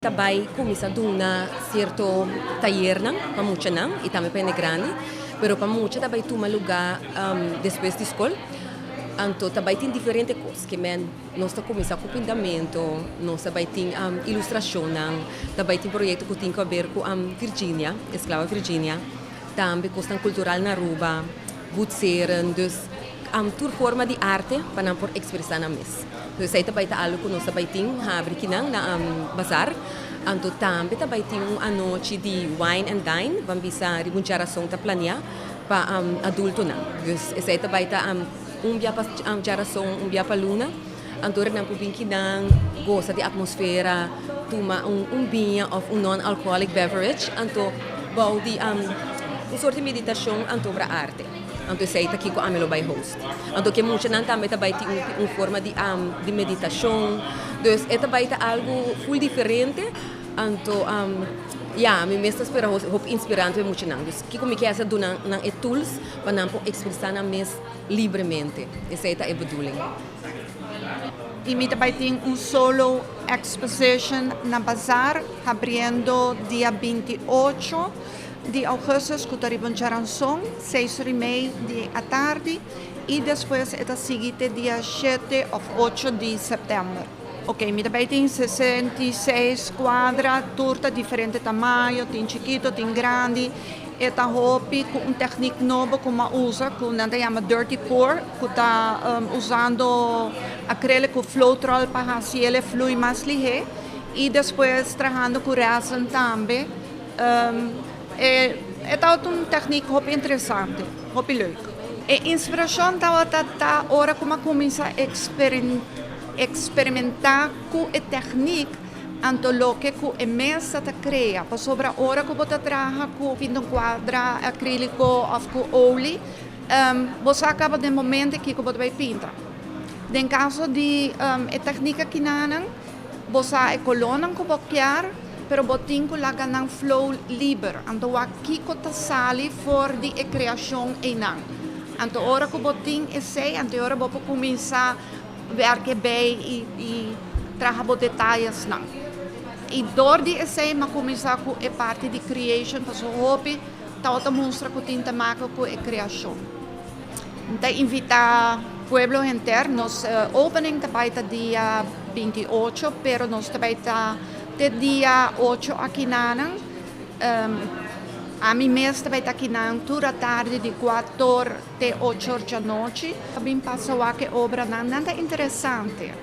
Tabay comiça a dar certo taller para muitos não e também para grande, pero para muitos também toma lugar depois da escola. Então também tem diferentes coisas que nós começa com pintamento, nós também tem ilustração, também tem projeto que tem a ver com Virgínia, escrava Virgínia, também questão cultural na Aruba, butseren, dus toda forma de arte para não por expressar na mesa. Então, isso também é algo que nós também temos na bazar. Então, também tem uma noite de wine and dine, vamos ver se geração está planeada para adulto. Então, isso também está dia para geração, dia para luna. Então, nós podemos gosta de atmosfera, tomar vinho ou non-alcoholic beverage. Então, bom de uma sorte de meditação para a arte. Então, isso está aqui com a Melody Host. Então, que muitos também tem uma forma de meditação. Então, é também algo full diferente. Então, me mesmo espero inspirante para muitos. Então, que como que é essa tools para não expressar na mesa livremente. Essa é a bedoeling. E me também tem solo exposition na bazar, abrindo dia 28 de agosto, que arriva geração, 6h30 da tarde, e depois é o seguinte, dia 7 ou 8 de setembro. Ok, mi também tem 66 quadras, turta diferente tamanho, tem chiquito, tem grande. É um hobby com uma técnica nova que usa, que se chama Dirty Pour, que está usando acrílico floatroll para fazer ele fluir mais ligeiro. E depois trabalhando com resin também. É uma técnica muito interessante, muito leuk. A inspiração está agora como começar a experimentar com a técnica antológica que a mesa cria. Por sobre a hora que você trabalha com um quadro acrílico ou com óleo, você acaba de momento que você vai pintar. No caso de a técnica que não, você é coluna que você quer, pero botin ko laga ng flow liber. Anto aqui ko ta sali for di e criação e nang. Anto ora ko botin e sei, anto ora bo po começar ver que bem e trabalhar detalhes nang. E dor di e sei ma começar com e parte de creation, paso hobby, ta outra mostra ko tinta maka ko e criação. Então invita pueblo internos opening também tá dia 28, pero nós também tá de dia 8 aqui na a mim mesmo também está aqui na toda a tarde de 4 até 8 da noite. Também passou aqui obra nada interessante.